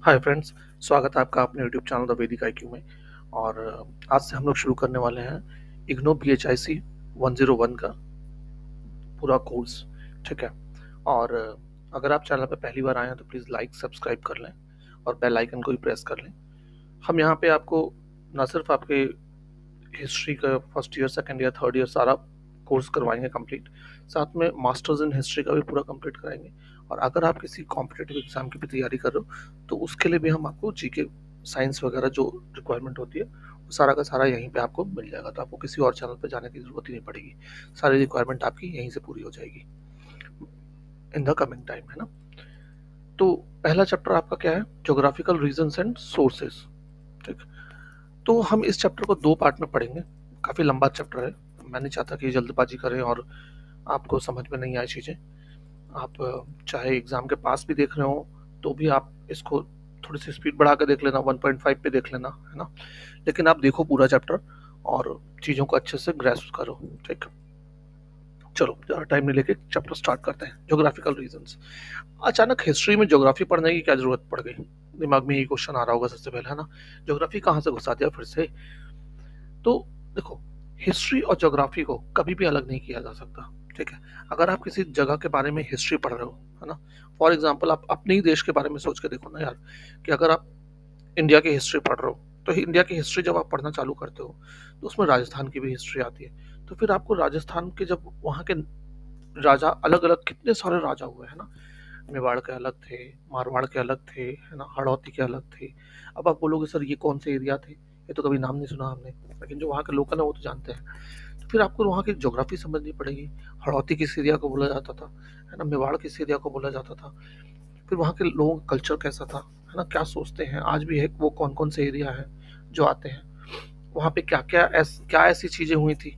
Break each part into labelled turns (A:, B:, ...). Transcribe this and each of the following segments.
A: Hi friends, स्वागत है आपका अपने यूट्यूब चैनल द वैदिक आईक्यू में। और आज से हम लोग शुरू करने वाले हैं इग्नो BHIC 101 का पूरा कोर्स। ठीक है। और अगर आप चैनल पर पहली बार आए हैं तो प्लीज़ लाइक सब्सक्राइब कर लें और बेल आइकन को भी प्रेस कर लें। हम यहाँ पे आपको ना सिर्फ आपके हिस्ट्री का first year, second year, third year सारा कोर्स करवाएंगे कंप्लीट, साथ में मास्टर्स इन हिस्ट्री का भी पूरा कंप्लीट कराएंगे। और अगर आप किसी कॉम्पिटेटिव एग्जाम की भी तैयारी कर रहे हो तो उसके लिए भी हम आपको जीके, साइंस वगैरह जो रिक्वायरमेंट होती है वो सारा का सारा यहीं पे आपको मिल जाएगा। तो आपको किसी और चैनल पे जाने की ज़रूरत ही नहीं पड़ेगी। सारी रिक्वायरमेंट आपकी यहीं से पूरी हो जाएगी इन द कमिंग टाइम, है ना। तो पहला चैप्टर आपका क्या है? Geographical reasons and sources. ठीक। तो हम इस चैप्टर को दो पार्ट में पढ़ेंगे। काफ़ी लंबा चैप्टर है। मैं नहीं चाहता कि जल्दबाजी करें और आपको समझ में नहीं आए चीज़ें। आप चाहे एग्ज़ाम के पास भी देख रहे हो तो भी आप इसको थोड़ी सी स्पीड बढ़ा के देख लेना, 1.5 पे देख लेना, है ना। लेकिन आप देखो पूरा चैप्टर और चीज़ों को अच्छे से ग्रेस्प करो। ठीक। चलो ज़्यादा टाइम नहीं लेके चैप्टर स्टार्ट करते हैं। Geographical reasons. अचानक हिस्ट्री में ज्योग्राफी पढ़ने की क्या जरूरत पड़ गई? दिमाग में यही क्वेश्चन आ रहा होगा सबसे पहले, है ना। ज्योग्राफी कहाँ से घुसा दिया फिर से? तो देखो, हिस्ट्री और ज्योग्राफी को कभी भी अलग नहीं किया जा सकता। ठीक है। अगर आप किसी जगह के बारे में हिस्ट्री पढ़ रहे हो, है ना, फॉर एग्जाम्पल आप अपने ही देश के बारे में सोच के देखो ना यार, कि अगर आप इंडिया की हिस्ट्री पढ़ रहे हो तो इंडिया की हिस्ट्री जब आप पढ़ना चालू करते हो तो उसमें राजस्थान की भी हिस्ट्री आती है। तो फिर आपको राजस्थान के, जब वहाँ के राजा अलग अलग, कितने सारे राजा हुए, है ना। मेवाड़ के अलग थे, मारवाड़ के अलग थे, है ना, हड़ौती के अलग थे। अब आप बोलोगे सर ये कौन से एरिया थे, ये तो कभी नाम नहीं सुना हमने, लेकिन जो वहाँ के लोकल है वो तो जानते हैं। तो फिर आपको वहाँ की ज्योग्राफी समझनी पड़ेगी। हड़ौती किस एरिया को बोला जाता था, है ना, मेवाड़ किस एरिया को बोला जाता था, फिर वहाँ के लोगों का कल्चर कैसा था, है ना, क्या सोचते हैं आज भी है, वो कौन कौन से एरिया है जो आते हैं वहाँ पे, क्या ऐसी चीजें हुई थी,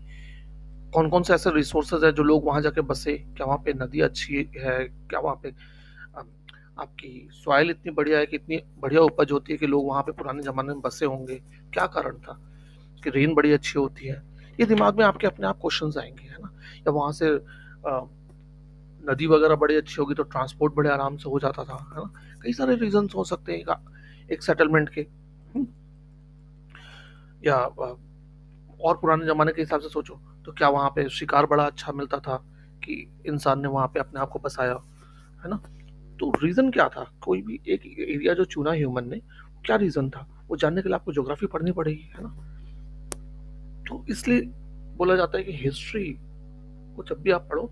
A: कौन कौन से ऐसे रिसोर्सेज है जो लोग वहाँ जाके बसे, क्या वहाँ पे नदी अच्छी है, क्या वहाँ पे आपकी सॉइल इतनी बढ़िया है कि इतनी बढ़िया उपज होती है कि लोग वहाँ पे पुराने जमाने में बसे होंगे, क्या कारण था कि रेन बड़ी अच्छी होती है। ये दिमाग में आपके अपने आप क्वेश्चंस आएंगे, है ना। या वहाँ से नदी वगैरह बड़ी अच्छी होगी तो ट्रांसपोर्ट बड़े आराम से हो जाता था, है ना। कई सारे रीजन हो सकते हैं एक सेटलमेंट के। हम्म, या और पुराने जमाने के हिसाब से सोचो तो क्या वहाँ पे शिकार बड़ा अच्छा मिलता था कि इंसान ने वहाँ पे अपने आप को बसाया, है ना। तो रीजन क्या था? कोई भी एक एरिया जो चुना ह्यूमन ने, क्या रीजन था, वो जानने के लिए आपको ज्योग्राफी पढ़नी पड़ेगी, है ना। तो इसलिए बोला जाता है कि हिस्ट्री को जब भी आप पढ़ो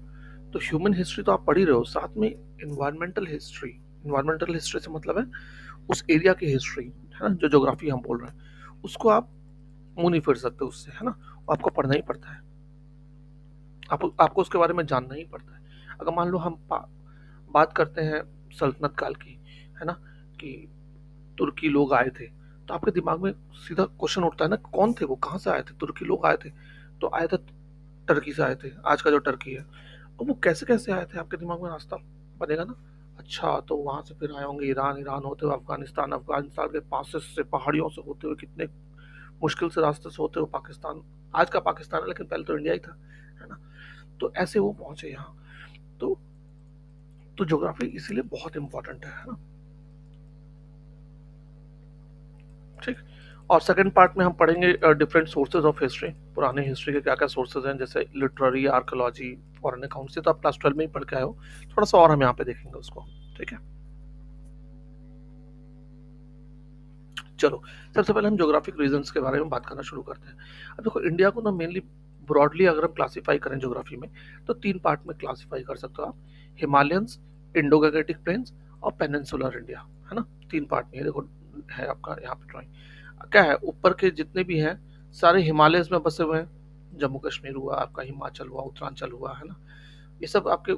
A: तो ह्यूमन हिस्ट्री तो आप पढ़ ही रहे हो, साथ में इन्वायरमेंटल हिस्ट्री। इन्वायरमेंटल हिस्ट्री से मतलब है उस एरिया की हिस्ट्री, है ना, जो ज्योग्राफी हम बोल रहे हैं उसको आप मुंह नहीं फेर सकते उससे, है ना। वो आपको पढ़ना ही पड़ता है। आपको उसके बारे में जानना ही पड़ता है। अगर मान लो हम बात करते हैं सल्तनत काल की, है ना, कि तुर्की लोग आए थे, तो आपके दिमाग में सीधा क्वेश्चन उठता है ना, कौन थे वो, कहाँ से आए थे? तुर्की लोग आए थे तो आए थे टर्की से आए थे, आज का जो टर्की है। और वो कैसे कैसे आए थे, आपके दिमाग में रास्ता बनेगा ना। अच्छा, तो वहां से फिर आए होंगे ईरान, ईरान होते हुए अफगानिस्तान, अफगानिस्तान के पास से पहाड़ियों से होते हुए कितने मुश्किल से रास्ते से होते हुए पाकिस्तान, आज का पाकिस्तान है लेकिन पहले तो इंडिया ही था, है ना। तो ऐसे वो पहुंचे यहाँ। तो ज्योग्राफी इसीलिए बहुत इंपॉर्टेंट है ना। ठीक। और सेकंड पार्ट में हम पढ़ेंगे डिफरेंट सोर्सेज ऑफ हिस्ट्री। पुराने हिस्ट्री के क्या क्या सोर्सेज हैं, जैसे लिटरेरी, आर्कोलॉजी, फॉरेन अकाउंट से तो आप क्लास 12 में ही पढ़ के आए हो। थोड़ा सा और हम यहाँ पे देखेंगे उसको। ठीक है। चलो, सबसे पहले हम ज्योग्राफिक रीजंस के बारे में बात करना शुरू करते हैं। अब देखो, इंडिया को ना मेनली ब्रॉडली अगर हम क्लासीफाई करें ज्योग्राफी में तो तीन पार्ट में क्लासीफाई कर सकते हो आप। हिमालयंस, इंडो गैंजेटिक प्लेन्स और पेनिनसुलर इंडिया, है ना। तीन पार्ट में देखो है आपका यहाँ पे ड्राइंग। क्या है, ऊपर के जितने भी हैं सारे हिमालय में बसे हुए हैं। जम्मू कश्मीर हुआ आपका, हिमाचल हुआ, उत्तरांचल हुआ, है ना। ये सब आपके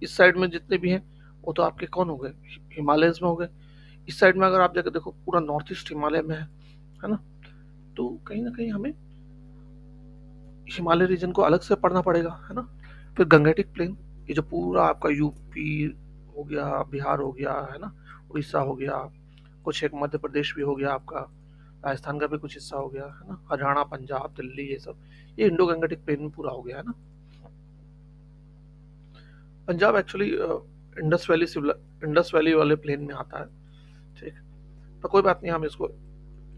A: इस साइड में जितने भी हैं वो तो आपके कौन हो गए, हिमालय में हो गए। इस साइड में अगर आप जाकर देखो पूरा नॉर्थ ईस्ट हिमालय में है ना। तो कहीं ना कहीं हमें हिमालय रीजन को अलग से पढ़ना पड़ेगा, है ना। फिर गंगेटिक प्लेन, ये जो पूरा आपका यूपी हो गया, बिहार हो गया, है ना, उड़ीसा हो गया, कुछ एक मध्य प्रदेश भी हो गया आपका, राजस्थान का भी कुछ हिस्सा हो गया, है ना, हरियाणा, पंजाब, दिल्ली, ये सब ये इंडो गंगेटिक प्लेन में पूरा हो गया, है ना। पंजाब एक्चुअली इंडस वैली वाले प्लेन में आता है। ठीक। तो कोई बात नहीं, हम इसको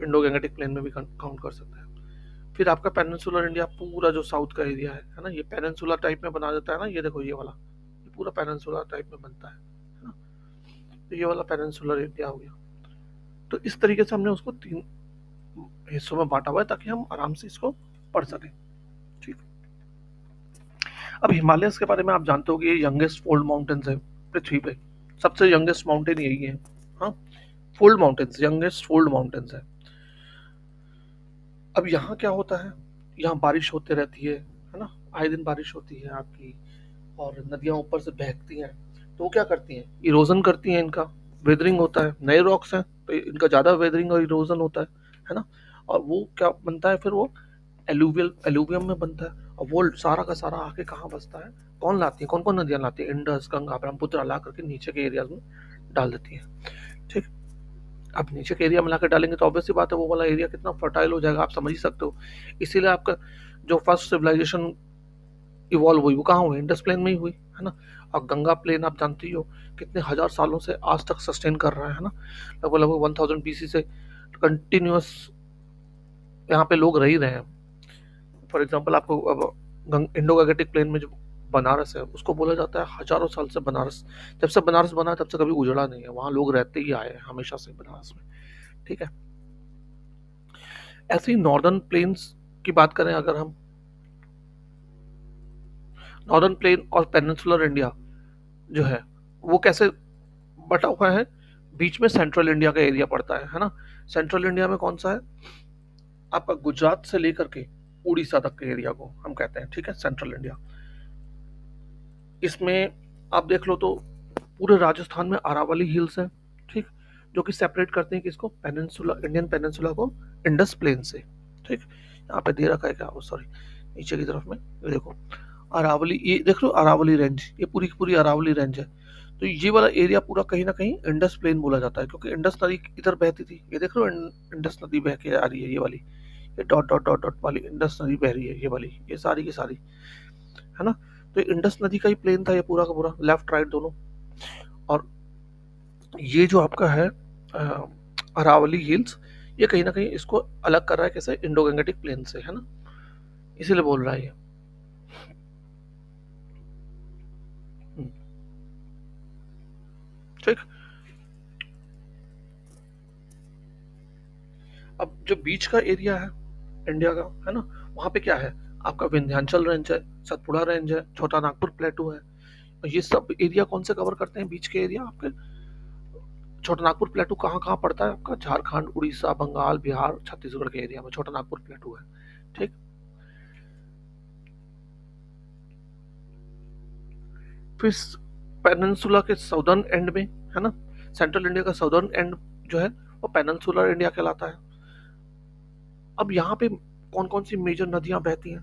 A: इंडो गैंगेटिक प्लेन में भी काउंट कर सकते हैं। फिर आपका पेनिनसुलर इंडिया, पूरा जो साउथ का एरिया है ना, ये पेनिनसुलर टाइप में बना देता है ना, ये देखो ये वाला, ये पूरा पेनिनसुलर टाइप में बनता है ना। तो ये वाला पेनिनसुलर इंडिया हो गया। तो इस तरीके से हमने उसको 3 हिस्सों में बांटा हुआ है ताकि हम आराम से इसको पढ़ सकें। ठीक। अब हिमालयस के बारे में आप जानते हो कि ये यंगेस्ट फोल्ड माउंटेन्स है पृथ्वी पे, सबसे यंगेस्ट माउंटेन यही है। हाँ, fold mountains, youngest fold mountains है। अब यहाँ क्या होता है, यहाँ बारिश होते रहती है ना, आए दिन बारिश होती है आपकी, और नदियाँ ऊपर से बहती हैं, तो वो क्या करती हैं, इरोजन करती हैं, इनका वेदरिंग होता है, नए रॉक्स हैं तो इनका ज़्यादा वेदरिंग और इरोजन होता है ना। और वो क्या बनता है फिर, वो एलुवियम में बनता है, और वो सारा का सारा आके कहाँ बसता है, कौन लाती है, कौन कौन नदियाँ लाती है, इंडस गंगा ब्रह्मपुत्र ला करके नीचे के एरियाज में डाल देती है। ठीक। अब नीचे के एरिया में लाकर डालेंगे तो ऑब्वियस सी बात है वो वाला एरिया कितना फर्टाइल हो जाएगा, आप समझ ही सकते हो। इसीलिए आपका जो फर्स्ट सिविलाइजेशन इवॉल्व हुई वो कहाँ हुई, इंडस प्लेन में ही हुई, है ना। और गंगा प्लेन आप जानते ही हो कितने हजार सालों से आज तक सस्टेन कर रहा है ना, लगभग लगभग 1000 BC से कंटिन्यूअस यहाँ पे लोग रह ही रहे हैं। फॉर एग्जाम्पल आपको अब इंडो गैंगेटिक प्लेन में जो बनारस है उसको बोला जाता है हजारों साल से बनारस, जब से बनारस बना है तब से कभी उजड़ा नहीं है, वहाँ लोग रहते ही आए हैं हमेशा से बनारस में। ठीक है। ऐसे ही नॉर्दर्न प्लेन्स की बात करें अगर हम, नॉर्दर्न प्लेन और पेनिनसुलर इंडिया जो है वो कैसे बटा हुआ है, बीच में सेंट्रल इंडिया का एरिया पड़ता है ना। सेंट्रल इंडिया में कौन सा है, आपका गुजरात से लेकर के उड़ीसा तक के एरिया को हम कहते हैं, ठीक है, सेंट्रल इंडिया। इसमें आप देख लो तो पूरे राजस्थान में अरावली हिल्स हैं, ठीक, जो कि सेपरेट करते हैं किसको, पेनिनसुला, इंडियन पेनिनसुला को इंडस प्लेन से। ठीक। यहाँ पे दे रखा है क्या, सॉरी, नीचे की तरफ में ये देखो अरावली, ये देख लो अरावली रेंज, ये पूरी की पूरी अरावली रेंज है। तो ये वाला एरिया पूरा कहीं ना कहीं इंडस प्लेन बोला जाता है, क्योंकि इंडस नदी इधर बहती थी, ये देख लो इंडस नदी बह के आ रही है, ये वाली, ये डॉट डॉट डॉट डॉट वाली इंडस नदी बह रही है, ये वाली, ये सारी की सारी, है ना। तो इंडस नदी का ही प्लेन था ये पूरा का पूरा, लेफ्ट राइट दोनों। और ये जो आपका है अरावली हिल्स, ये कहीं ना कहीं इसको अलग कर रहा है कैसे, इंडो गैंगेटिक प्लेन से, है ना, इसीलिए बोल रहा है ये। ठीक। अब जो बीच का एरिया है इंडिया का, है ना, वहाँ पे क्या है, आपका विंध्याचल रेंज है, सतपुड़ा रेंज है, छोटा नागपुर प्लेटू है, और ये सब एरिया कौन से कवर करते हैं, बीच के एरिया आपके। छोटा नागपुर प्लेटू कहाँ कहाँ पड़ता है आपका, झारखंड, उड़ीसा, बंगाल, बिहार, छत्तीसगढ़ के एरिया में छोटा नागपुर प्लेटू है। ठीक। फिर पेनिनसुला के साउदर्न एंड में, है ना, सेंट्रल इंडिया का साउदर्न एंड जो है वो पेनिनसुलर इंडिया कहलाता है। अब यहाँ पे कौन कौन सी मेजर नदियां बहती हैं,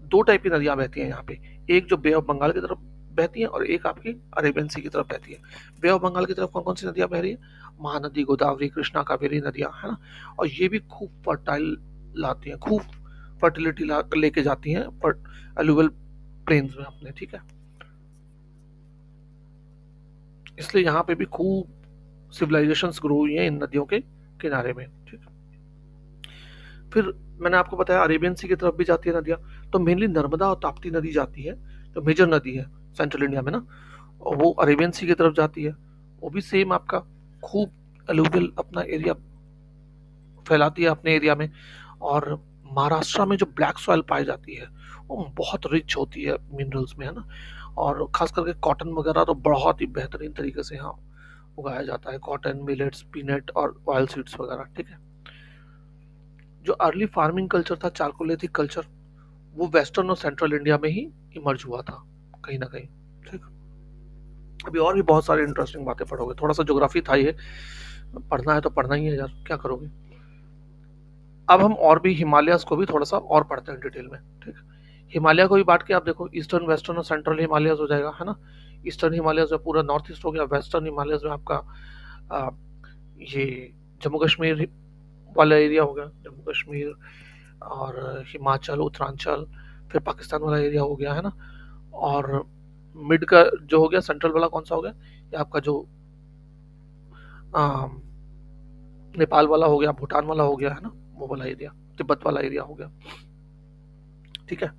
A: दो टाइप की नदियां बहती हैं यहाँ पे, एक जो बे ऑफ बंगाल की तरफ बहती है और एक आपकी अरेबियन सी की तरफ बहती है। बे ऑफ बंगाल की तरफ कौन कौन सी नदियां बह रही है, महानदी, गोदावरी, कृष्णा, कावेरी नदियां, है ना। और ये भी खूब फर्टाइल लाती हैं, खूब फर्टिलिटी लेके जाती हैं अलुवल प्लेन्स में अपने। ठीक है। इसलिए यहाँ पे भी खूब सिविलाइजेशंस ग्रो हुई हैं इन नदियों के किनारे में। ठीक। फिर मैंने आपको बताया अरेबियन सी की तरफ भी जाती है नदियाँ, तो मेनली नर्मदा और ताप्ती नदी जाती है, जो मेजर नदी है सेंट्रल इंडिया में ना, और वो अरेबियन सी की तरफ जाती है। वो भी सेम आपका खूब अलूवियल अपना एरिया फैलाती है अपने एरिया में। और महाराष्ट्र में जो ब्लैक सॉइल पाई जाती है वो बहुत रिच होती है मिनरल्स में, है ना। और खास करके कॉटन वगैरह तो बहुत ही बेहतरीन तरीके से यहाँ उगाया जाता है, कॉटन, मिलेट्स, पीनट और ऑयल सीड्स वगैरह। ठीक है। जो अर्ली फार्मिंग कल्चर था, चारकोलेथिक कल्चर, वो वेस्टर्न और सेंट्रल इंडिया में ही इमर्ज हुआ था कहीं ना कहीं। ठीक। अभी और भी बहुत सारी इंटरेस्टिंग बातें पढ़ोगे, थोड़ा सा ज्योग्राफी था ये, पढ़ना है तो पढ़ना ही है यार, क्या करोगे। अब हम और भी हिमालयस को भी थोड़ा सा और पढ़ते हैं डिटेल में। ठीक। हिमालय को भी बांट के आप देखो, ईस्टर्न, वेस्टर्न और सेंट्रल हिमालयस हो जाएगा, है ना। ईस्टर्न हिमालयस में पूरा नॉर्थ ईस्ट हो गया, वेस्टर्न हिमालयस में आपका आ, ये जम्मू कश्मीर वाला एरिया हो गया, जम्मू कश्मीर और हिमाचल, उत्तरांचल, फिर पाकिस्तान वाला एरिया हो गया, है ना। और मिड का जो हो गया, सेंट्रल वाला कौन सा हो गया, ये आपका जो नेपाल वाला हो गया, भूटान वाला हो गया, है ना, वो वाला एरिया, तिब्बत वाला एरिया हो गया। ठीक है।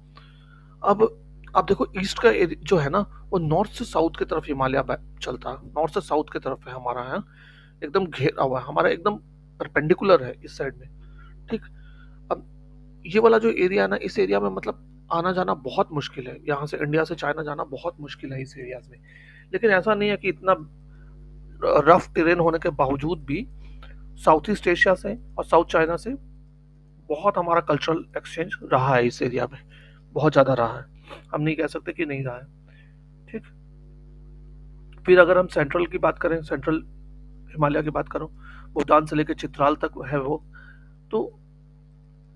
A: अब आप देखो ईस्ट का जो है ना, वो नॉर्थ से साउथ की तरफ हिमालय चलता है, नॉर्थ से साउथ की तरफ है हमारा, है एकदम घेरा हुआ है हमारा, एकदम परपेंडिकुलर है इस साइड में। ठीक। अब ये वाला जो एरिया है ना, इस एरिया में मतलब आना जाना बहुत मुश्किल है, यहाँ से इंडिया से चाइना जाना बहुत मुश्किल है इस एरियाज में। लेकिन ऐसा नहीं है कि इतना रफ टेरेन होने के बावजूद भी साउथ ईस्ट एशिया से और साउथ चाइना से बहुत हमारा कल्चरल एक्सचेंज रहा है इस एरिया में, बहुत ज़्यादा रहा है, हम नहीं कह सकते कि नहीं रहा है। ठीक। फिर अगर हम सेंट्रल की बात करें, सेंट्रल हिमालय की बात करो, भूटान से लेकर चित्राल तक है वो, तो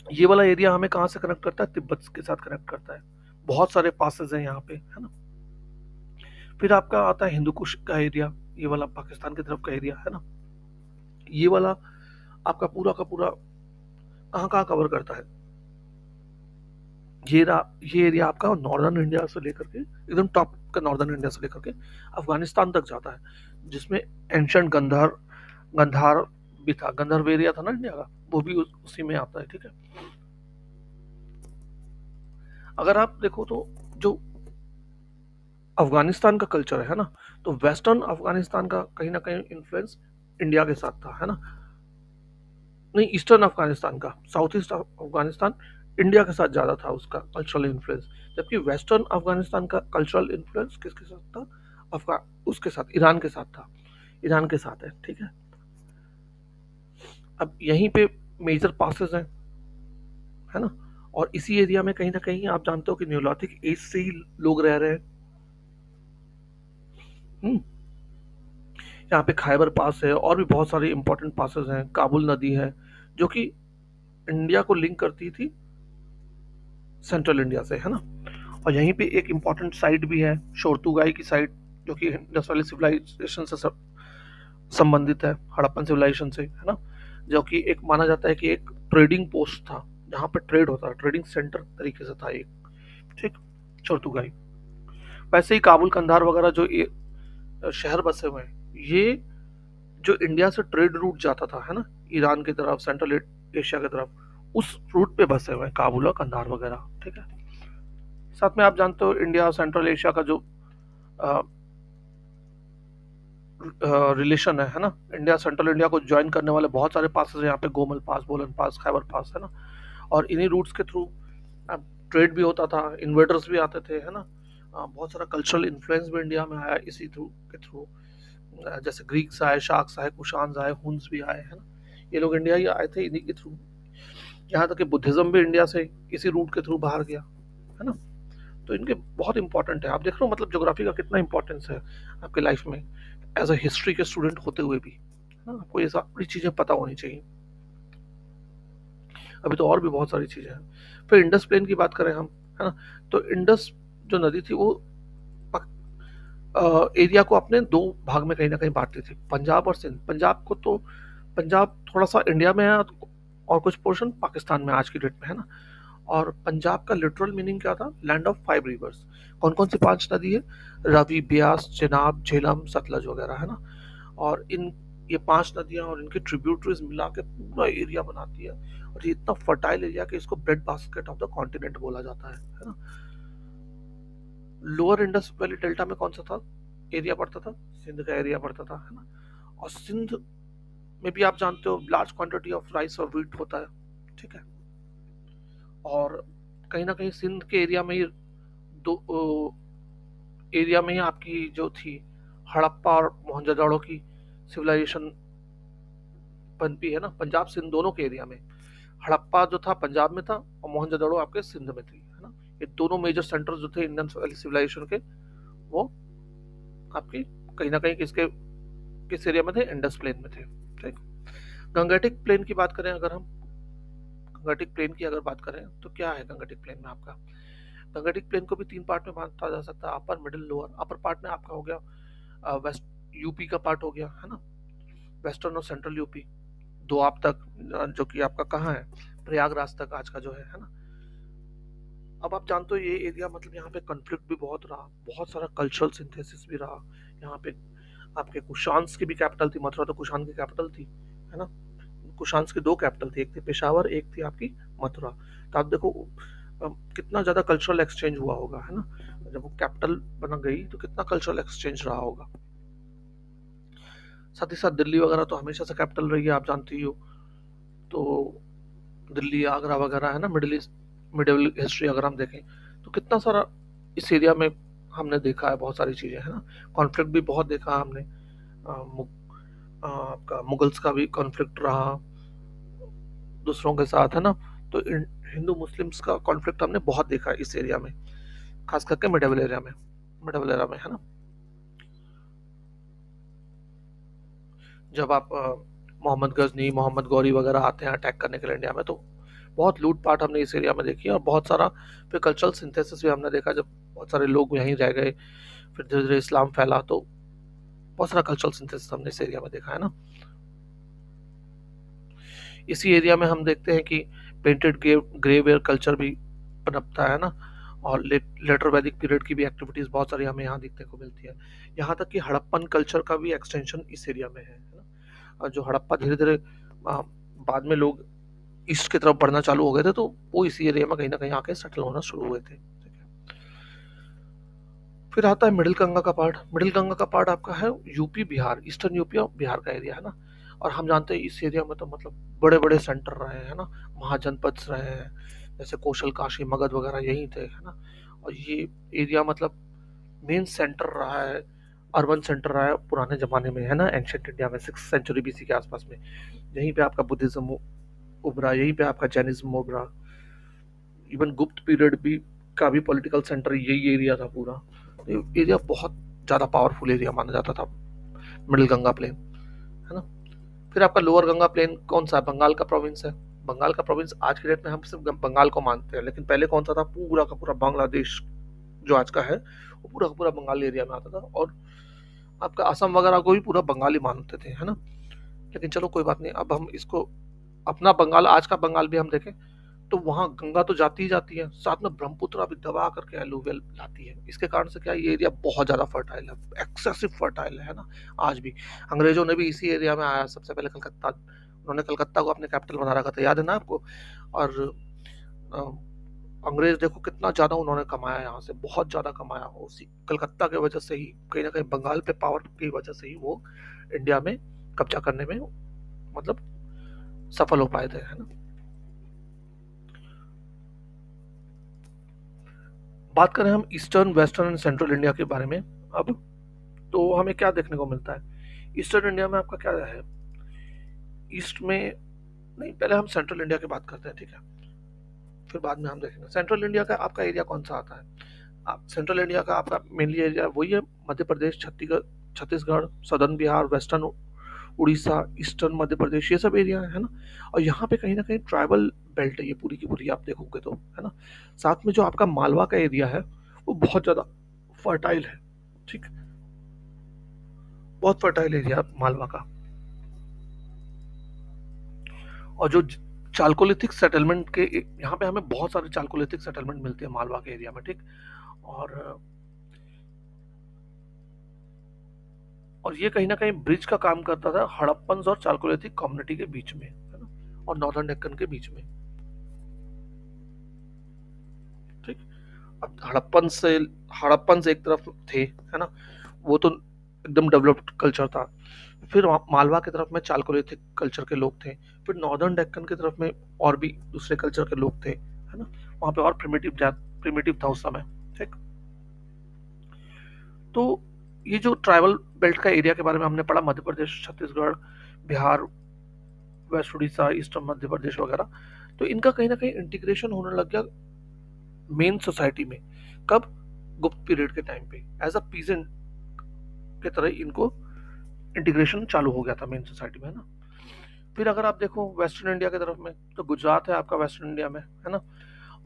A: ये वाला एरिया हमें कहाँ से कनेक्ट करता है, तिब्बत के साथ कनेक्ट करता है, बहुत सारे पासेस हैं यहाँ पे, है ना। फिर आपका आता है हिंदू कुश का एरिया, ये वाला पाकिस्तान की तरफ का एरिया, है ना। ये वाला आपका पूरा का पूरा कहाँ कहाँ कवर करता है, ये एरिया आपका नॉर्दर्न इंडिया से लेकर के, एकदम टॉप का नॉर्दर्न इंडिया से लेकर के अफगानिस्तान तक जाता है, जिसमें एंशंट गंधार भी था, गंधर्व एरिया था ना इंडिया का, वो भी उसी में आता है। ठीक है। अगर आप देखो तो जो अफगानिस्तान का कल्चर है ना, तो वेस्टर्न अफगानिस्तान का कहीं ना कहीं इन्फ्लुएंस इंडिया के साथ था, है ना। नहीं, ईस्टर्न अफगानिस्तान का, साउथ ईस्ट अफगानिस्तान इंडिया के साथ ज्यादा था उसका कल्चरल इन्फ्लुएंस, जबकि वेस्टर्न अफगानिस्तान का कल्चरल इन्फ्लुएंस किसके साथ था, अफगान उसके साथ, ईरान के साथ था, ईरान के साथ है। ठीक है। अब यहीं पे मेजर पासेस हैं, है ना, और इसी एरिया में कहीं ना कहीं आप जानते हो कि न्यूलॉथिक एज से ही लोग रह रहे हैं। हम्म। यहाँ पे खाइबर पास है, और भी बहुत सारे इंपॉर्टेंट पासेस हैं, काबुल नदी है जो कि इंडिया को लिंक करती थी सेंट्रल इंडिया से, है ना। और यहीं पे एक इम्पॉर्टेंट साइट भी है, शोरतुगाई की साइट, जो कि इंडस वैली सिविलाइजेशन से संबंधित है, हड़प्पन सिविलाइजेशन से, है ना, जो कि एक माना जाता है कि एक ट्रेडिंग पोस्ट था, जहाँ पे ट्रेड होता है, ट्रेडिंग सेंटर तरीके से था एक। ठीक। शोरतुगाई। वैसे ही काबुल कंधार वगैरह जो शहर बसे हुए हैं, ये जो इंडिया से ट्रेड रूट जाता था, है ना, ईरान की तरफ, सेंट्रल एशिया की तरफ, उस रूट पे बसे हुए हैं काबुल और कंधार वगैरह। ठीक है। साथ में आप जानते हो इंडिया और सेंट्रल एशिया का जो रिलेशन है ना, इंडिया सेंट्रल इंडिया को ज्वाइन करने वाले बहुत सारे पासेस हैं यहाँ पे, गोमल पास, बोलन पास, खैबर पास, है ना। और इन्हीं रूट्स के थ्रू ट्रेड भी होता था, इन्वेडर्स भी आते थे, है ना। बहुत सारा कल्चरल इन्फ्लुएंस भी इंडिया में आया इसी थ्रू, जैसे ग्रीक्स आए, शाक्स आए, कुशान्स आए, हुन्स भी आए, है ना। ये लोग इंडिया ही आए थे इन्हीं के थ्रू। यहाँ तक कि बुद्धिज्म भी इंडिया से इसी रूट के थ्रू बाहर गया, है ना। तो इनके बहुत इंपॉर्टेंट है, आप देख रहे हो मतलब ज्योग्राफी का कितना इंपॉर्टेंस है आपके लाइफ में, एज अ हिस्ट्री के स्टूडेंट होते हुए भी, है ना, आपको ये सारी चीजें पता होनी चाहिए। अभी तो और भी बहुत सारी चीजें हैं। फिर इंडस प्लेन की बात करें हम, है ना, तो इंडस जो नदी थी वो एरिया को अपने दो भाग में कहीं ना कहीं बांटती थी, पंजाब और सिंध। पंजाब को तो, पंजाब थोड़ा सा इंडिया में है और कुछ पोर्शन पाकिस्तान में आज की डेट में, है ना। और पंजाब का लिटरल मीनिंग क्या था, लैंड ऑफ 5 रिवर्स। कौन कौन सी 5 नदी है, रवि, ब्यास, चेनाब, झेलम, सतलज वगैरह, है ना। और इन ये 5 नदियां और इनके ट्रिब्यूटरीज मिला के पूरा एरिया बनाती है, और ये इतना फर्टाइल एरिया कि इसको bread basket of the continent बोला जाता है ना। लोअर इंडस वैली डेल्टा में कौन सा था एरिया पड़ता था, सिंध का एरिया पड़ता था, है ना। और सिंध में भी आप जानते हो लार्ज क्वांटिटी ऑफ राइस और व्हीट होता है। ठीक है। और कहीं ना कहीं सिंध के एरिया में ही दो एरिया में ही आपकी जो थी हड़प्पा और मोहनजोदड़ो की सिविलाइजेशन पनपी, है ना, पंजाब सिंध दोनों के एरिया में। हड़प्पा जो था पंजाब में था, और मोहनजोदड़ो आपके सिंध में थी, है ना। ये दोनों मेजर सेंटर जो थे इंडियन सिविलाइजेशन के, वो आपकी कहीं ना कहीं किस एरिया में थे, इंडस प्लेन में थे। ठीक। गंगेटिक प्लेन की बात करें अगर हम, गंगेटिक प्लेन की अगर बात करें तो क्या है गंगेटिक प्लेन में आपका, गंगेटिक प्लेन को भी 3 पार्ट में बांटा जा सकता है, अपर, मिडिल, लोअर। अपर पार्ट में आपका हो गया वेस्ट यूपी का पार्ट हो गया, है ना, वेस्टर्न और सेंट्रल यूपी, दोआब तक, जो कि आपका कहाँ है, प्रयागराज तक आज का जो है ना। अब आप जानते हो ये एरिया मतलब यहाँ पे कॉन्फ्लिक्ट भी बहुत रहा, बहुत सारा कल्चरल सिंथेसिस भी रहा यहाँ पे। आपके कुशान्स की भी कैपिटल थी, मथुरा तो कुशान की कैपिटल थी, है ना। कुशान्स की 2 कैपिटल थी, एक थी पेशावर, एक थी आपकी मथुरा। तो आप देखो कितना ज़्यादा कल्चरल एक्सचेंज हुआ होगा, है ना? जब वो कैपिटल बन गई तो कितना कल्चरल एक्सचेंज रहा होगा। साथ ही साथ दिल्ली वगैरह तो हमेशा से कैपिटल रही है, आप जानती ही हो। तो दिल्ली, आगरा वगैरह है ना, मिडिल हिस्ट्री अगर हम देखें तो कितना सारा इस एरिया में हमने देखा है, बहुत सारी चीज़ें, है ना? कॉन्फ्लिक्ट भी बहुत देखा है हमने। आपका मुगल्स का भी कॉन्फ्लिक्ट रहा दूसरों के साथ, है ना? तो हिंदू मुस्लिम्स का कॉन्फ्लिक्ट हमने बहुत देखा है इस एरिया में, खास करके मिडेवल एरा में, है ना? जब आप मोहम्मद गजनी, मोहम्मद गौरी वगैरह आते हैं अटैक करने के लिए इंडिया में, तो बहुत लूटपाट हमने इस एरिया में देखी है, और बहुत सारा फिर कल्चरल सिंथेसिस भी हमने देखा। जब बहुत सारे लोग यहीं रह गए, फिर धीरे धीरे इस्लाम फैला, तो बहुत सारा कल्चरल सिंथेसिस हमने इस एरिया में देखा, है ना? इसी एरिया में हम देखते हैं कि पेंटेड ग्रेवेयर कल्चर भी पनपता है ना, और लेटर वैदिक पीरियड की भी एक्टिविटीज बहुत सारी हमें यहाँ देखने को मिलती है। यहाँ तक कि हड़प्पन कल्चर का भी एक्सटेंशन इस एरिया में है ना? और जो हड़प्पा धीरे धीरे बाद में लोग ईस्ट की तरफ बढ़ना चालू हो गए थे, तो वो इसी एरिया में कहीं ना कहीं आके सेटल होना शुरू हुए थे। फिर आता है मिडिल गंगा का पार्ट। मिडिल गंगा का पार्ट आपका है यूपी बिहार, ईस्टर्न यूपी और बिहार का एरिया, है ना? और हम जानते हैं इस एरिया में तो मतलब बड़े बड़े सेंटर रहे हैं ना, महाजनपद रहे हैं, जैसे कौशल, काशी, मगध वगैरह यही थे, है ना? और ये एरिया मतलब मेन सेंटर रहा है, अर्बन सेंटर रहा है पुराने जमाने में, है ना? एंशियंट इंडिया में 6th सेंचुरी बीसी के आसपास में यहीं पे आपका बुद्धिज्म उभरा, यहीं पे आपका जैनिज्म उभरा। इवन गुप्त पीरियड भी का भी पॉलिटिकल सेंटर यही एरिया था पूरा। तो एरिया बहुत ज़्यादा पावरफुल एरिया माना जाता था, मिडिल गंगा प्लेन, है ना? फिर आपका लोअर गंगा प्लेन कौन सा है? बंगाल का प्रोविंस है। बंगाल का प्रोविंस आज के डेट में हम सिर्फ बंगाल को मानते हैं, लेकिन पहले कौन सा था? पूरा का पूरा बांग्लादेश जो आज का है, वो पूरा का पूरा बंगाल एरिया में आता था, और आपका असम वगैरह को भी पूरा बंगाली मानते थे, है ना? लेकिन चलो कोई बात नहीं, अब हम इसको अपना बंगाल, आज का बंगाल भी हम देखें तो वहां गंगा तो जाती ही जाती है, साथ में ब्रह्मपुत्र अभी दबा करके एलुवियल लाती है। इसके कारण से क्या, ये एरिया बहुत ज्यादा फर्टाइल है, एक्सेसिव फर्टाइल है ना? आज भी अंग्रेजों ने भी इसी एरिया में आया सबसे पहले, कलकत्ता, उन्होंने कलकत्ता को अपने कैपिटल बना रखा था, याद है ना आपको? और अ, अंग्रेज देखो कितना ज्यादा उन्होंने कमाया, यहाँ से बहुत ज्यादा कमाया, उसी कलकत्ता की वजह से ही, कहीं ना कहीं बंगाल पे पावर की वजह से ही वो इंडिया में कब्जा करने में मतलब सफल हो पाए थे, है ना? बात करें हम eastern, western and central India के बारे में अब, तो हमें क्या देखने को मिलता है ईस्टर्न इंडिया में? आपका क्या है ईस्ट में? नहीं, पहले हम सेंट्रल इंडिया की बात करते हैं, ठीक है? फिर बाद में हम देखेंगे सेंट्रल इंडिया का आपका एरिया कौन सा आता है। आप सेंट्रल इंडिया का आपका मेनली एरिया वही है, Madhya Pradesh, Chhattisgarh, southern Bihar, western Orissa, eastern Madhya Pradesh, ये सब एरिया है ना? और यहाँ पे कहीं ना कहीं ट्राइबल बेल्ट है ये पूरी की पूरी, आप देखोगे तो, है ना? साथ में जो आपका मालवा का एरिया है वो बहुत ज्यादा फर्टाइल है, ठीक? बहुत फर्टाइल एरिया मालवा का। और जो चालकोलिथिक सेटलमेंट के, यहाँ पे हमें बहुत सारे चालकोलिथिक सेटलमेंट मिलते हैं मालवा के एरिया में, ठीक? और और ये कहीं ना कहीं ब्रिज का काम करता था हड़प्पन और चालकोलिथिक कम्युनिटी के बीच में, है ना? और नॉर्दर्न डेक्कन के बीच में, ठीक? अब हड़प्पन से एक तरफ थे, है ना? वो तो एकदम डेवलप्ड कल्चर था। फिर मालवा की तरफ में चालकोलिथिक कल्चर के लोग थे। फिर नॉर्दर्न डेक्कन की तरफ में और भी दूसरे कल्चर के लोग थे, है ना? वहाँ पे और प्रिमिटिव था उस समय, ठीक? तो ये जो ट्राइबल बेल्ट का एरिया के बारे में हमने पढ़ा, मध्य प्रदेश, छत्तीसगढ़, बिहार, वेस्ट उड़ीसा, ईस्टर्न मध्य प्रदेश वगैरह, तो इनका कहीं ना कहीं इंटीग्रेशन होने लग गया मेन सोसाइटी में। कब? गुप्त पीरियड के टाइम पे एज अ पीजेंट के तरह इनको इंटीग्रेशन चालू हो गया था मेन सोसाइटी में, है ना? फिर अगर आप देखो वेस्टर्न इंडिया की तरफ में, तो गुजरात है आपका वेस्टर्न इंडिया में, है ना?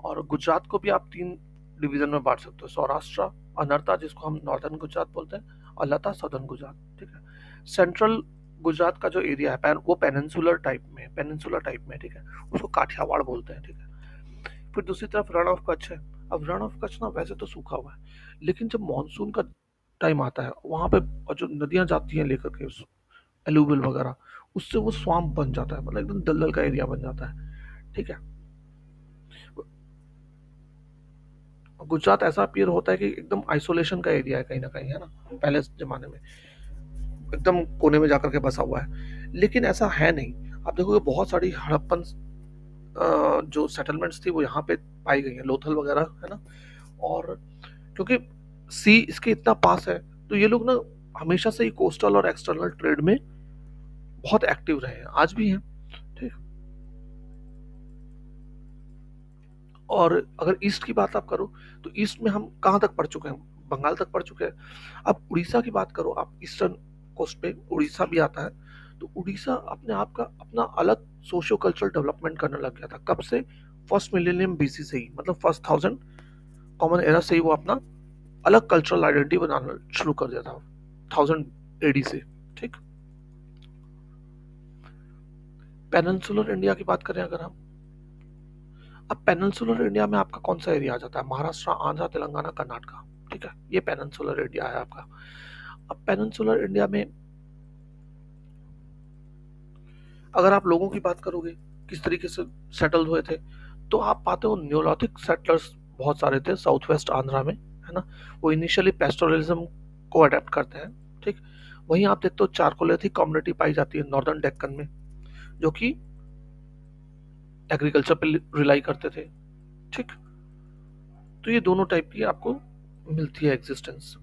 A: और गुजरात को भी आप 3 डिवीजन में बांट सकते हो, सौराष्ट्र, अनर्ता जिसको हम नॉर्दर्न गुजरात बोलते हैं, और लता सदर्न गुजरात, ठीक है? सेंट्रल गुजरात का जो एरिया है वो पेनिनसुलर टाइप में, ठीक है? उसको काठियावाड़ बोलते हैं, ठीक है? फिर दूसरी तरफ रण ऑफ कच्छ है। अब रण ऑफ कच्छ ना वैसे तो सूखा हुआ है, लेकिन जब मानसून का टाइम आता है वहां पे, और जो नदियां जाती हैं लेकर के एलुवियल वगैरह, उससे वो स्वाम्प बन जाता है, मतलब एकदम दलदल का एरिया बन जाता है। ठीक है। गुजरात ऐसा अपीयर होता है कि एकदम आइसोलेशन का एरिया है कहीं ना कहीं, है ना, पहले जमाने में एकदम कोने में जाकर के बसा हुआ है, लेकिन ऐसा है नहीं। आप देखोगे बहुत सारी हड़प्पन जो सेटलमेंट्स थी वो यहाँ पे पाई गई है, लोथल वगैरह, है ना। और क्योंकि सी इसके इतना पास है, तो ये लोग ना हमेशा से ही कोस्टल और एक्सटर्नल ट्रेड में बहुत एक्टिव रहे हैं, आज भी हैं। ठीक। और अगर ईस्ट की बात आप करो, तो ईस्ट में हम कहाँ तक पढ़ चुके हैं, बंगाल तक पढ़ चुके हैं। अब उड़ीसा की बात करो आप, ईस्टर्न कोस्ट पे उड़ीसा भी आता है। तो उड़ीसा अपने आप का अपना अलग सोशियो कल्चरल डेवलपमेंट करने लग गया था, कब से? फर्स्ट मिलेनियम बीसी से ही, मतलब फर्स्ट 1000 कॉमन एरा से ही वो अपना अलग कल्चरल आइडेंटिटी बनाना शुरू कर दिया था, 1000 एडी से। ठीक। पेनिनसुलर इंडिया की बात करें अगर हम, अब पेनिनसुलर इंडिया में आपका कौन सा एरिया आ जाता है? महाराष्ट्र, आंध्र, तेलंगाना, कर्नाटका। ठीक है, ये पेनिनसुलर इंडिया है आपका। अब पेनिनसुलर इंडिया में अगर आप लोगों की बात करोगे किस तरीके से सेटल हुए थे, तो आप पाते हो न्योलिथिक सेटलर्स बहुत सारे थे साउथ वेस्ट आंध्रा में, है ना। वो इनिशियली पेस्टोरलिज्म को अडेप्ट करते हैं। ठीक। वहीं आप देखते हो चारकोलिथिक कम्युनिटी पाई जाती है नॉर्दर्न डेक्कन में, जो कि एग्रीकल्चर पे रिलाई करते थे। ठीक। तो ये दोनों टाइप की आपको मिलती है एग्जिस्टेंस।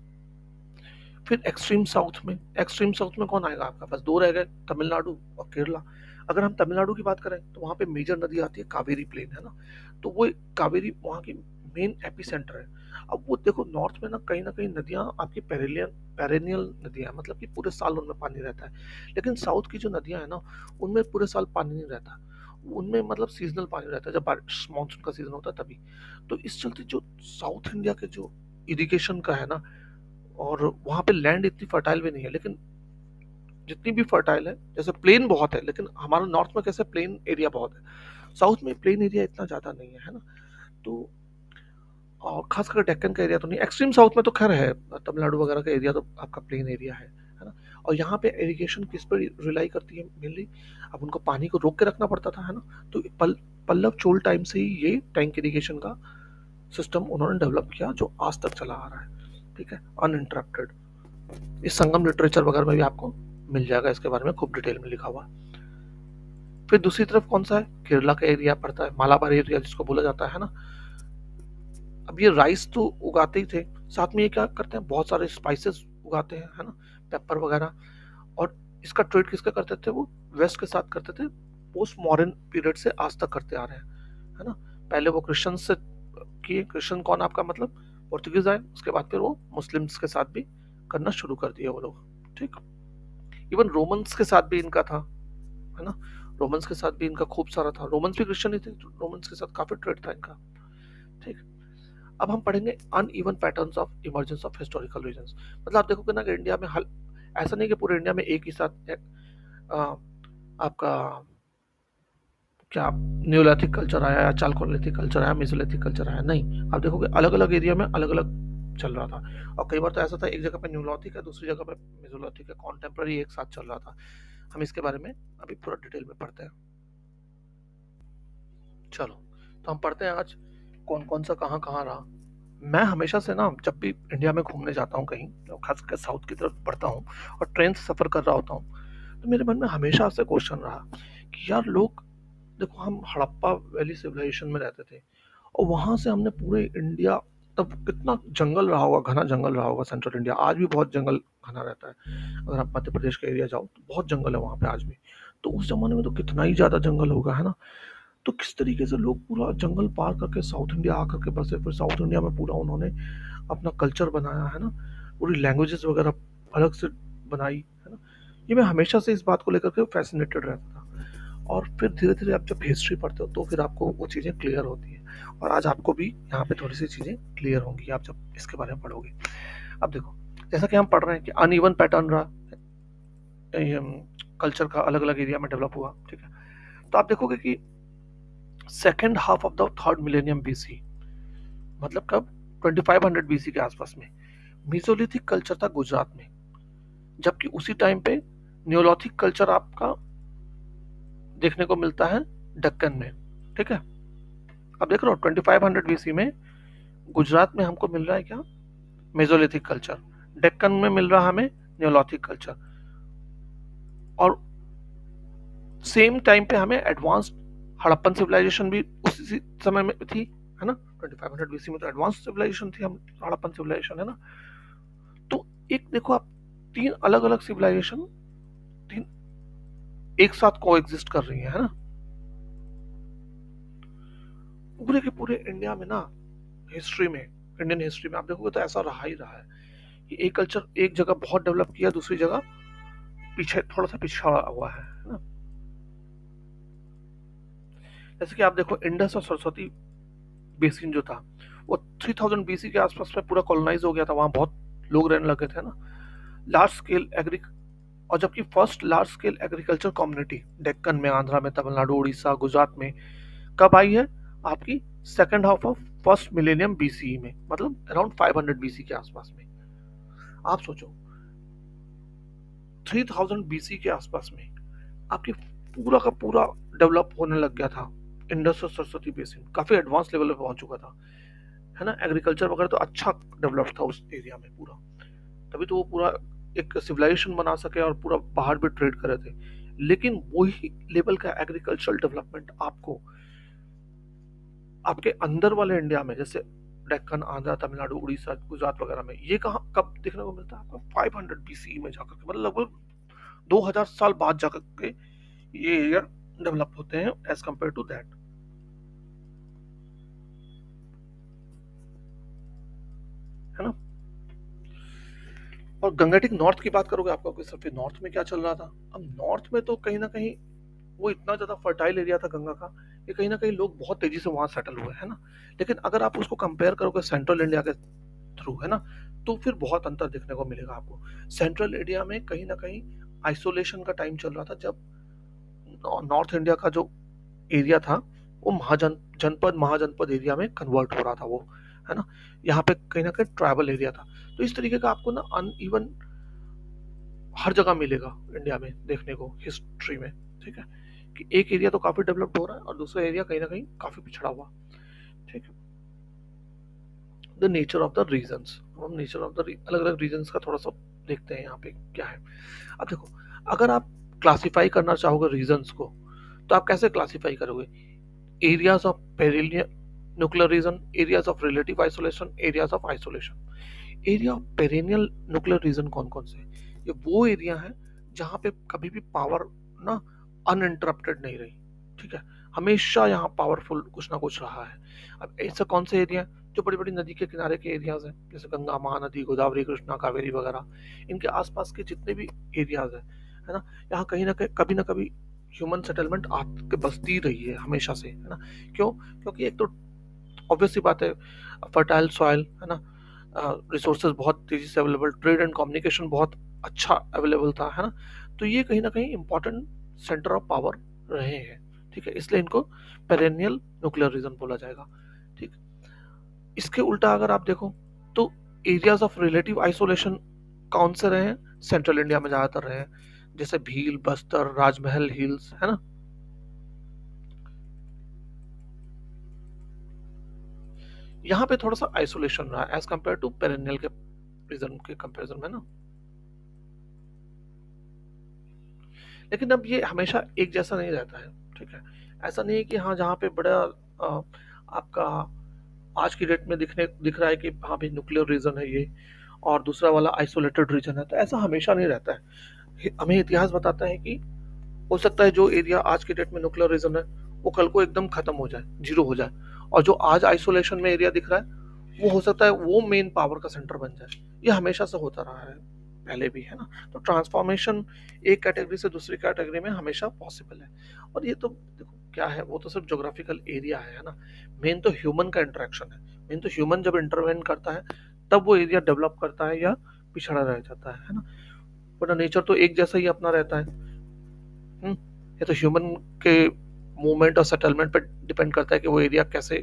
A: फिर एक्सट्रीम साउथ में कौन आएगा आपका पास? दो रह गए, तमिलनाडु और केरला। अगर हम तमिलनाडु की बात करें तो वहाँ पे मेजर नदी आती है कावेरी प्लेन, है ना। तो वो कावेरी वहाँ की मेन एपी सेंटर है। अब वो देखो नॉर्थ में ना कहीं नदियाँ आपकी पेरेनियल नदियाँ, मतलब कि पूरे साल उनमें पानी रहता है। लेकिन साउथ की जो नदियाँ है ना, उनमें पूरे साल पानी नहीं रहता, उनमें मतलब सीजनल पानी रहता है, जब बारिश मानसून का सीजन होता है तभी। तो इस चलते जो साउथ इंडिया के जो इरिगेशन का है ना, और वहाँ पे लैंड इतनी फर्टाइल भी नहीं है, लेकिन जितनी भी फर्टाइल है, जैसे प्लेन बहुत है, लेकिन हमारा नॉर्थ में कैसे प्लेन एरिया बहुत है, साउथ में प्लेन एरिया इतना ज़्यादा नहीं है, है ना। तो और खास करके डेक्कन का एरिया तो नहीं, एक्सट्रीम साउथ में तो खैर है, तमिलनाडु वगैरह का एरिया तो आपका प्लेन एरिया है ना। और यहाँ पे इरिगेशन किस पर रिलाई करती है मेनली? अब उनको पानी को रोक के रखना पड़ता था, है ना। तो पल्लव चोल टाइम से ही ये टैंक इरिगेशन का सिस्टम उन्होंने डेवलप किया, जो आज तक चला आ रहा है। ठीक है, अनइंटरप्टेड। इस संगम लिटरेचर वगैरह में भी आपको मिल जाएगा, इसके बारे में खूब डिटेल में लिखा हुआ। फिर दूसरी तरफ कौन सा है? केरला का एरिया पड़ता है, मालाबार एरिया जिसको बोला जाता है ना। अब ये राइस तो उगाते ही थे, साथ में ये क्या करते हैं, बहुत सारे स्पाइसेस उगाते हैं, है ना, पेपर वगैरह। और इसका ट्रेड किसका करते थे? वो वेस्ट के साथ करते थे, पोस्ट मॉडर्न पीरियड से आज तक करते आ रहे हैं, है ना। पहले वो क्रिश्चियन से किए, क्रिश्चियन कौन आपका मतलब पोर्तुगीज आए, उसके बाद फिर वो मुस्लिम्स के साथ भी करना शुरू कर दिया वो लोग। ठीक। इवन रोमन्स के साथ भी इनका था, है ना। रोमन्स के साथ भी इनका खूब सारा था, रोमन्स भी क्रिश्चियन ही थे, तो रोमन्स के साथ काफी ट्रेड था इनका। ठीक। अब हम पढ़ेंगे uneven patterns of emergence of historical regions. मतलब आप देखोगे ना कि इंडिया में हल ऐसा नहीं कि पूरे इंडिया में एक ही साथ आ, आपका क्या न्यूलिथिक कल्चर आया या चालकोलिथिक कल्चर आया, मेसोलिथिक कल्चर आया, नहीं। आप देखोगे अलग अलग एरिया में अलग अलग चल रहा था। और कई बार तो ऐसा था एक जगह पे न्यूलिथिक है, दूसरी जगह पे मेसोलिथिक है, कॉन्टेम्पररी एक साथ चल रहा था। हम इसके बारे में अभी पूरा डिटेल में पढ़ते हैं। चलो, तो हम पढ़ते हैं आज कौन कौन सा कहाँ कहाँ रहा। मैं हमेशा से ना जब भी इंडिया में घूमने जाता हूँ कहीं, तो खास करके साउथ की तरफ बढ़ता हूँ और ट्रेन से सफ़र कर रहा होता हूँ, तो मेरे मन में हमेशा से क्वेश्चन रहा कि यार लोग, देखो हम हड़प्पा वैली सिविलाइजेशन में रहते थे, और वहां से हमने पूरे इंडिया, तब कितना जंगल रहा होगा, घना जंगल रहा होगा सेंट्रल इंडिया, आज भी बहुत जंगल घना रहता है। अगर आप मध्य प्रदेश का एरिया जाओ तो बहुत जंगल है वहां पे आज भी। तो उस जमाने में तो कितना ही ज्यादा जंगल होगा, है ना। तो किस तरीके से लोग पूरा जंगल पार करके साउथ इंडिया आकर के बसे, फिर साउथ इंडिया में पूरा उन्होंने अपना कल्चर बनाया, है ना, पूरी लैंग्वेजेस वगैरह अलग से बनाई, है ना। ये मैं हमेशा से इस बात को लेकर के फैसिनेटेड रहता था। और फिर धीरे धीरे आप जब हिस्ट्री पढ़ते हो तो फिर आपको वो चीज़ें क्लियर होती हैं, और आज आपको भी यहाँ पे थोड़ी सी चीज़ें क्लियर होंगी आप जब इसके बारे में पढ़ोगे। अब देखो, जैसा कि हम पढ़ रहे हैं कि अनइवन पैटर्न रहा, कल्चर का अलग अलग एरिया में डेवलप हुआ। ठीक है। तो आप देखोगे कि second half of the third millennium BC, मतलब कब? 2500 बीसी के आसपास में मीसोलिथिक कल्चर था गुजरात में, जबकि उसी टाइम पे न्योलिथिक कल्चर आपका देखने को मिलता है दक्कन में, ठीक है। अब देख रहे हो 2500 बीसी में गुजरात में हमको मिल रहा है क्या, मेसोलिथिक कल्चर। डेक्कन में मिल रहा हमें नियोलिथिक कल्चर। और सेम टाइम पे हमें एडवांस्ड हड़प्पन सिविलाइजेशन भी उसी समय में थी, है ना। 2500 बीसी में तो एडवांस सिविलाइजेशन थी, हम हड़प्पन सिविलाइजेशन, है ना। तो एक देखो आप, तीन अलग अलग सिविलाइजेशन तीन एक साथ को एग्जिस्ट कर रही है ना। पूरे के पूरे इंडिया में ना, हिस्ट्री में, इंडियन हिस्ट्री में आप देखोगे तो ऐसा रहा ही रहा है कि एक कल्चर एक जगह बहुत डेवलप किया, दूसरी जगह पीछे थोड़ा सा पिछड़ा हुआ है ना। जैसे कि आप देखो इंडस और सरस्वती बेसिन जो था वो 3000 बीसी के आसपास में पूरा कॉलोनाइज हो गया था, वहां बहुत लोग रहने लगे थे ना। लार्ज स्केल एग्री और जबकि first large scale agriculture community Deccan में, आंध्रा में, तमिलनाडु, उड़ीसा, गुजरात में कब आई है, आपकी second half of first millennium BCE में, मतलब अराउंड 500 बीसी के आसपास में। आप सोचो 3000 बीसी के आसपास में आपकी पूरा का पूरा डेवलप होने लग गया था। इंडस और सरस्वती बेसिन काफी एडवांस लेवल पे पहुंच चुका था, है ना। एग्रीकल्चर वगैरह तो अच्छा डेवलप था उस एरिया में पूरा, तभी तो वो पूरा एक सिविलाइजेशन बना सके और पूरा बाहर भी ट्रेड करे थे। लेकिन वही लेवल का एग्रीकल्चरल डेवलपमेंट आपको आपके अंदर वाले इंडिया में, जैसे डेक्कन, आंध्र, तमिलनाडु, उड़ीसा, गुजरात वगैरह में, ये कहाँ कब देखने को मिलता है आपको, 500 बीसी में जाकर के, मतलब लगभग 2000 साल बाद जाकर के ये एरिया डेवलप होते हैं एज कंपेयर टू दैट, है ना। और गंगेटिक नॉर्थ की बात करोगे, आपका कोई सिर्फ नॉर्थ में क्या चल रहा था। अब नॉर्थ में तो कहीं ना कहीं वो इतना ज्यादा फर्टाइल एरिया था गंगा का कि कहीं ना कहीं लोग बहुत तेजी से वहां सेटल हुए, है ना। लेकिन अगर आप उसको कंपेयर करोगे सेंट्रल इंडिया के थ्रू, है ना, तो फिर बहुत अंतर देखने को मिलेगा आपको। सेंट्रल इंडिया में कहीं ना कहीं आइसोलेशन का टाइम चल रहा था, जब नॉर्थ इंडिया का जो एरिया था वो जनपद महाजनपद एरिया में कन्वर्ट हो रहा था वो, है ना। यहाँ पे कहीं ना कहीं ट्राइबल एरिया था। तो इस तरीके का आपको ना अनइवन हर जगह मिलेगा इंडिया में देखने को हिस्ट्री में, ठीक है, कि एक एरिया तो काफी डेवलप्ड हो रहा है और दूसरा एरिया कहीं ना कहीं काफी पिछड़ा हुआ, ठीक है। The nature of the regions, हम नेचर ऑफ द अलग अलग रीजन्स का थोड़ा सा देखते हैं यहाँ पे क्या है। अब देखो, अगर आप क्लासिफाई करना चाहोगे रीजन्स को, तो आप कैसे क्लासिफाई करोगे, areas of perennial nuclear region, areas of relative isolation, areas of isolation. Area of perennial nuclear region कौन कौन से, ये वो एरिया है जहाँ पे कभी भी पावर ना अनइंटरप्टेड नहीं रही, ठीक है, हमेशा यहाँ पावरफुल कुछ ना कुछ रहा है। अब ऐसे कौन से एरिया हैं, जो बड़ी बड़ी नदी के किनारे के एरियाज हैं, जैसे गंगा महानदी, गोदावरी, कृष्णा, कावेरी वगैरह, इनके आसपास के जितने भी एरियाज हैं, है ना, यहाँ कहीं ना कभी ह्यूमन सेटलमेंट आके बसती रही है हमेशा से, है ना। क्यों, क्योंकि एक तो ऑब्वियस सी बात है, फर्टाइल सॉइल, है ना, रिसोर्सेज बहुत तेजी से अवेलेबल, ट्रेड एंड कम्युनिकेशन बहुत अच्छा अवेलेबल था, है ना। तो ये कहीं ना कहीं इंपॉर्टेंट सेंटर ऑफ पावर रहे हैं, ठीक है, इसलिए इनको पेरेनियल न्यूक्लियर रीजन बोला जाएगा, ठीक। इसके उल्टा अगर आप देखो तो एरियाज ऑफ रिलेटिव आइसोलेशन कौन से रहे हैं, सेंट्रल इंडिया में ज्यादातर रहे हैं, जैसे भील, बस्तर, राजमहल हिल्स, है ना। यहाँ पे थोड़ा सा आइसोलेशन रहा है एज कंपेयर टू पेरेनियल के रीजन के कंपैरिजन में ना। लेकिन अब ये हमेशा एक जैसा नहीं रहता है, ठीक है। ऐसा नहीं है कि हाँ जहाँ पे बड़ा आपका आज की डेट में दिख रहा है कि हाँ भाई न्यूक्लियर रीजन है ये, और दूसरा वाला आइसोलेटेड रीजन है, तो ऐसा हमेशा नहीं रहता है। हमें इतिहास बताता है कि हो सकता है जो एरिया आज की डेट में न्यूक्लियर रीजन है वो कल को एकदम खत्म हो जाए, जीरो हो जाए, और जो आज आइसोलेशन में एरिया दिख रहा है वो हो सकता है वो मेन पावर का सेंटर बन जाए। ये हमेशा से होता रहा है पहले भी, है ना। तो ट्रांसफॉर्मेशन एक कैटेगरी से दूसरी कैटेगरी में हमेशा पॉसिबल है। और ये तो देखो क्या है, वो तो सिर्फ ज्योग्राफिकल एरिया है ना। मेन तो ह्यूमन का इंटरेक्शन है, मेन तो ह्यूमन जब इंटरवेन करता है तब वो एरिया डेवलप करता है या पिछड़ा रह जाता है ना। वरना नेचर तो एक जैसा ही अपना रहता है। ये तो ह्यूमन के मूवमेंट और सेटलमेंट पे डिपेंड करता है कि वो एरिया कैसे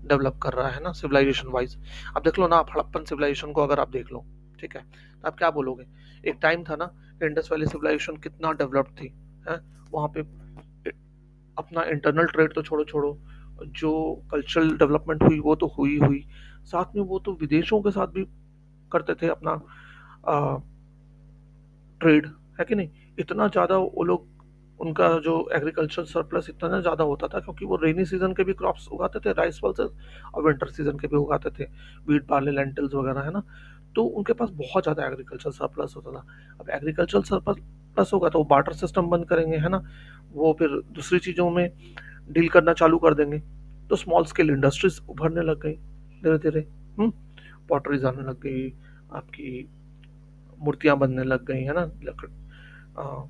A: डेवलप कर रहा है ना, सिविलाइजेशन वाइज। अब देख लो ना, आप हड़प्पन सिविलाइजेशन को अगर आप देख लो, ठीक है, तो आप क्या बोलोगे, एक टाइम था ना, इंडस वैली सिविलाइजेशन कितना डेवलप्ड थी, है वहाँ पे अपना इंटरनल ट्रेड तो छोड़ो छोड़ो, जो कल्चरल डेवलपमेंट हुई वो तो हुई हुई, साथ में वो तो विदेशों के साथ भी करते थे अपना ट्रेड, है कि नहीं? इतना ज़्यादा वो लोग, उनका जो एग्रीकल्चर सरप्लस इतना ज़्यादा होता था क्योंकि वो रेनी सीजन के भी क्रॉप्स उगाते थे, राइस पल्सेस, और विंटर सीजन के भी उगाते थे, वीट बार्ले लेंटिल्स वगैरह, है ना? तो उनके पास बहुत ज़्यादा एग्रीकल्चर सरप्लस होता था। अब एग्रीकल्चर सरप्लस होगा तो वो बार्टर सिस्टम बंद करेंगे, है ना? वो फिर दूसरी चीज़ों में डील करना चालू कर देंगे। तो स्मॉल स्केल इंडस्ट्रीज उभरने लग गई धीरे धीरे। पॉटरीज आने लग गई, आपकी मूर्तियां बनने लग गई, है ना? लकड़, अ,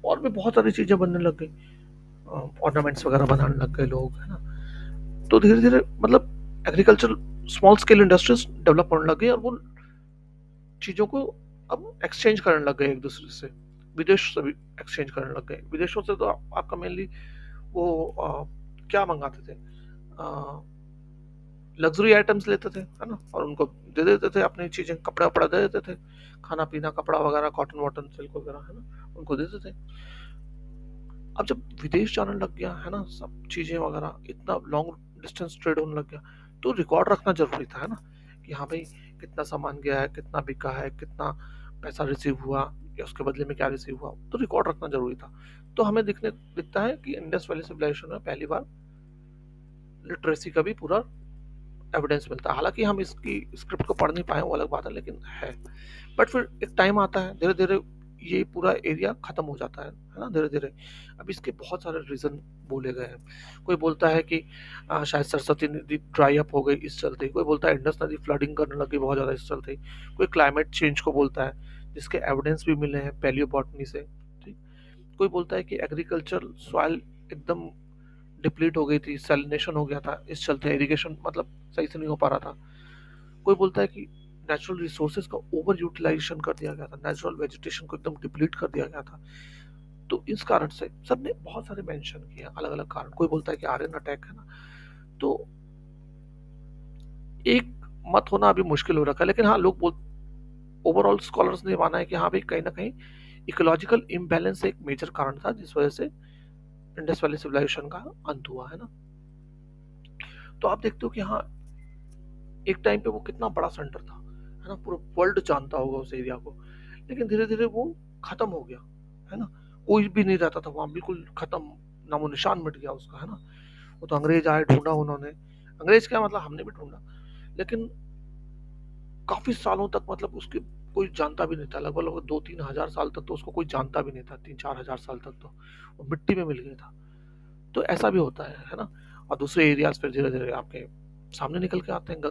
A: और भी बहुत सारी चीजें बनने लग गई, ऑर्नामेंट्स वगैरह बनाने लग गए लोग, है ना? तो धीरे धीरे मतलब agriculture small scale industries develop होने लग गई, और वो चीजों को अब एक्सचेंज करने लग गए एक दूसरे से, विदेश से भी एक्सचेंज करने लग गए। विदेशों से तो आपका मेनली वो क्या मंगाते थे, लग्जरी आइटम्स लेते थे, है ना? और उनको दे देते थे अपनी चीजें, कपड़ा वपड़ा दे देते थे, खाना पीना, कपड़ा वगैरह, कॉटन वॉटन, सिल्क वगैरह, है ना? उनको देते थे। अब जब विदेश जाने लग गया, है ना, सब चीजें वगैरह, इतना लॉन्ग डिस्टेंस ट्रेड होने लग गया, तो रिकॉर्ड रखना जरूरी था, है ना? कि हाँ भाई, कितना सामान गया है, कितना बिका है, कितना पैसा रिसीव हुआ, या उसके बदले में क्या रिसीव हुआ, तो रिकॉर्ड रखना जरूरी था। तो हमें दिखता है कि इंडस वैली सिविलाइजेशन में पहली बार लिटरेसी का भी पूरा एविडेंस मिलता है। हालांकि हम इसकी स्क्रिप्ट को पढ़ नहीं पाए, वो अलग बात है, लेकिन है। बट फिर एक टाइम आता है, धीरे धीरे ये पूरा एरिया खत्म हो जाता है ना, धीरे धीरे। अब इसके बहुत सारे रीजन बोले गए हैं। कोई बोलता है कि शायद सरस्वती नदी ड्राई अप हो गई इस चलते, कोई बोलता है इंडस नदी फ्लडिंग करने लगी बहुत ज़्यादा इस चलते, कोई क्लाइमेट चेंज को बोलता है जिसके एविडेंस भी मिले हैं पैलियोबॉटनी से, ठीक। कोई बोलता है कि एग्रीकल्चर सॉइल एकदम डिप्लीट हो गई थी, सैलिनेशन हो गया था, इस चलते इरिगेशन मतलब सही से नहीं हो पा रहा था। कोई बोलता है कि नेचुरल रिसोर्सेज का ओवर यूटिलाइजेशन कर दिया गया था, नेचुरल वेजिटेशन को एकदम डिप्लीट कर दिया गया था। तो इस कारण से सबने बहुत सारे मेंशन किए अलग अलग कारण। कोई बोलता है कि आर्यन अटैक, है ना? तो एक मत होना अभी मुश्किल हो रखा है, लेकिन हाँ, लोग बोल, ओवरऑल स्कॉलर्स ने माना है कि हाँ भाई, कहीं ना कहीं इकोलॉजिकल इम्बैलेंस एक मेजर कारण था जिस वजह से इंडस वैली सिविलाइजेशन का अंत हुआ, है ना? तो आप देखते हो कि हाँ, एक टाइम पे वो कितना बड़ा सेंटर था, है ना? पूरा वर्ल्ड जानता होगा उस एरिया को, लेकिन धीरे धीरे वो खत्म हो गया, है ना? कोई भी नहीं रहता था वहां, बिल्कुल खत्म, नामो निशान मिट गया उसका, है ना? वो तो अंग्रेज आए, ढूंढा उन्होंने, अंग्रेज क्या मतलब, हमने भी ढूंढा, लेकिन काफी सालों तक मतलब उसके कोई जानता भी नहीं था, लगभग लगभग 2-3 हजार साल तक तो उसको कोई जानता भी नहीं था, 3-4 हजार साल तक तो वो मिट्टी में मिल गया था। तो ऐसा भी होता है ना? और दूसरे एरियाज फिर धीरे धीरे आपके सामने निकल के आते हैं,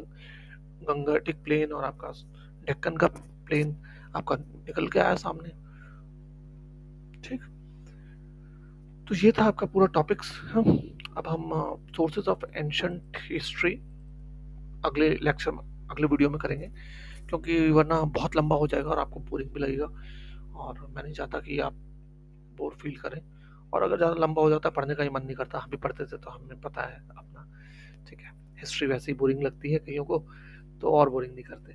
A: गंगेटिक प्लेन और आपका डेक्कन का प्लेन आपका निकल के आया सामने, ठीक। तो ये था आपका पूरा टॉपिक्स। अब हम सोर्सेज ऑफ एंशंट हिस्ट्री अगले लेक्चर में, अगले वीडियो में करेंगे, क्योंकि वरना बहुत लंबा हो जाएगा और आपको बोरिंग भी लगेगा, और मैं नहीं चाहता कि आप बोर फील करें। और अगर ज़्यादा लंबा हो जाता है, पढ़ने का ही मन नहीं करता, हम भी पढ़ते थे तो हमें पता है अपना, ठीक है। हिस्ट्री वैसे ही बोरिंग लगती है कईयों को, तो और बोरिंग नहीं करते।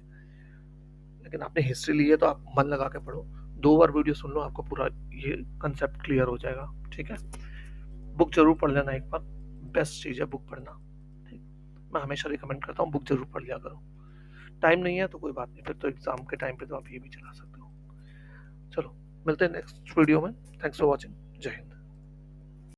A: लेकिन आपने हिस्ट्री ली है तो आप मन लगा के पढ़ो, 2 बार वीडियो सुन लो, आपको पूरा ये कंसेप्ट क्लियर हो जाएगा, ठीक है। बुक जरूर पढ़ लेना एक बार, बेस्ट चीज़ है बुक पढ़ना, ठीक। मैं हमेशा रिकमेंड करता हूँ बुक जरूर पढ़ लिया करो। टाइम नहीं है तो कोई बात नहीं, फिर तो एग्जाम के टाइम पे तो आप ये भी चला सकते हो। चलो, मिलते हैं नेक्स्ट वीडियो में। Thanks for watching. जय हिंद।